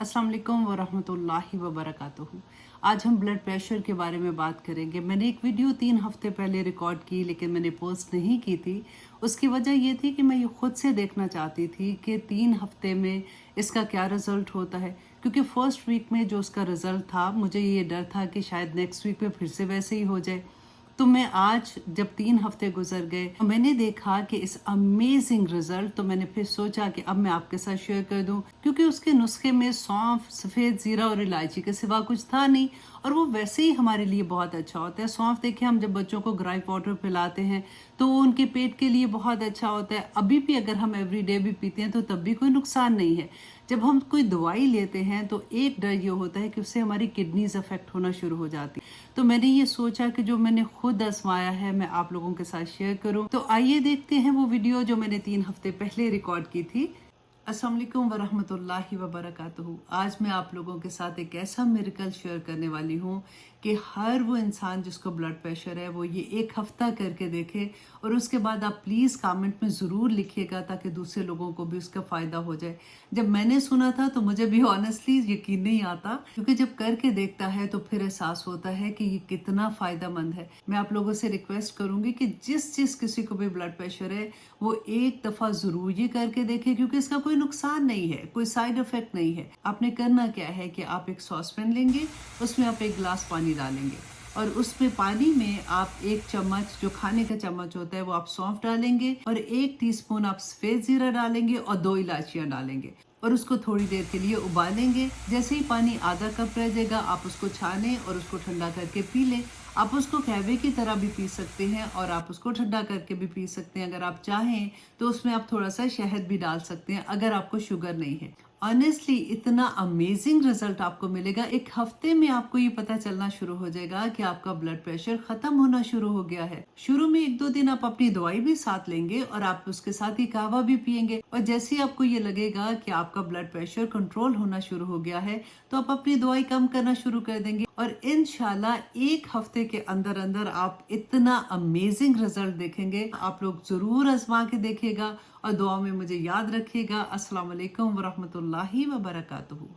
अस्सलाम वालेकुम वरहमतुल्लाहि वबरकातुहू। आज हम ब्लड प्रेशर के बारे में बात करेंगे। मैंने एक वीडियो 3 हफ्ते पहले रिकॉर्ड की, लेकिन मैंने पोस्ट नहीं की थी। उसकी वजह ये थी कि मैं ये खुद से देखना चाहती थी कि 3 हफ्ते में इसका क्या रिज़ल्ट होता है, क्योंकि फर्स्ट वीक में जो उसका रिज़ल्ट था, मुझे ये डर था कि शायद नेक्स्ट वीक में फिर से वैसे ही हो जाए। तो मैं आज जब 3 हफ्ते गुजर गए, मैंने देखा कि इस अमेजिंग रिजल्ट, तो मैंने फिर सोचा कि अब मैं आपके साथ शेयर कर दूं, क्योंकि उसके नुस्खे में सौंफ, सफ़ेद ज़ीरा और इलायची के सिवा कुछ था नहीं, और वो वैसे ही हमारे लिए बहुत अच्छा होता है। सौंफ देखिए, हम जब बच्चों को ग्राइप वाटर पिलाते हैं तो वो उनके पेट के लिए बहुत अच्छा होता है। अभी भी अगर हम एवरीडे भी पीते हैं तो तब भी कोई नुकसान नहीं है। जब हम कोई दवाई लेते हैं तो एक डर ये होता है कि उससे हमारी किडनीज अफेक्ट होना शुरू हो जाती है। तो मैंने ये सोचा कि जो मैंने खुद आजमाया है मैं आप लोगों के साथ शेयर करूं। तो आइए देखते हैं वो वीडियो जो मैंने 3 हफ्ते पहले रिकॉर्ड की थी। अस्सलाम वालेकुम वरहमतुल्लाहि वबरकातुहू। आज मैं आप लोगों के साथ एक ऐसा मिरेकल शेयर करने वाली हूँ कि हर वो इंसान जिसको ब्लड प्रेशर है वो ये 1 हफ्ता करके देखे, और उसके बाद आप प्लीज़ कमेंट में ज़रूर लिखिएगा ताकि दूसरे लोगों को भी उसका फ़ायदा हो जाए। जब मैंने सुना था तो मुझे भी ऑनेस्टली यकीन नहीं आता, क्योंकि जब करके देखता है तो फिर एहसास होता है कि ये कितना फ़ायदेमंद है। मैं आप लोगों से रिक्वेस्ट करूँगी कि जिस किसी को भी ब्लड प्रेशर है वो एक दफ़ा ज़रूर ये करके देखे, क्योंकि इसका कोई नुकसान नहीं है, कोई साइड इफेक्ट नहीं है। आपने करना क्या है कि आप एक सॉसपैन लेंगे, उसमें आप 1 गिलास पानी डालेंगे, और उसमें पानी में आप 1 चम्मच, जो खाने का चम्मच होता है, वो आप सौंफ डालेंगे, और 1 टीस्पून आप सफेद जीरा डालेंगे, और 2 इलायचियां डालेंगे, और उसको थोड़ी देर के लिए उबालेंगे। जैसे ही पानी आधा कप रह जाएगा, आप उसको छाने और उसको ठंडा करके पी लें। आप उसको कहवे की तरह भी पी सकते हैं, और आप उसको ठंडा करके भी पी सकते हैं। अगर आप चाहें तो उसमें आप थोड़ा सा शहद भी डाल सकते हैं, अगर आपको शुगर नहीं है। ऑनेस्टली इतना अमेजिंग रिजल्ट आपको मिलेगा। 1 हफ्ते में आपको ये पता चलना शुरू हो जाएगा कि आपका ब्लड प्रेशर खत्म होना शुरू हो गया है। शुरू में 1-2 दिन आप अपनी दवाई भी साथ लेंगे, और आप उसके साथ ही कहवा भी पियेंगे, और जैसे ही आपको ये लगेगा कि आपका ब्लड प्रेशर कंट्रोल होना शुरू हो गया है तो आप अपनी दवाई कम करना शुरू कर देंगे, और इंशाल्लाह 1 हफ्ते के अंदर अंदर आप इतना अमेजिंग रिजल्ट देखेंगे। आप लोग जरूर आजमा के देखिएगा, और दुआ में मुझे याद रखिएगा। अस्सलाम वालेकुम वरहमतुल्लाहि वबरकातुहू।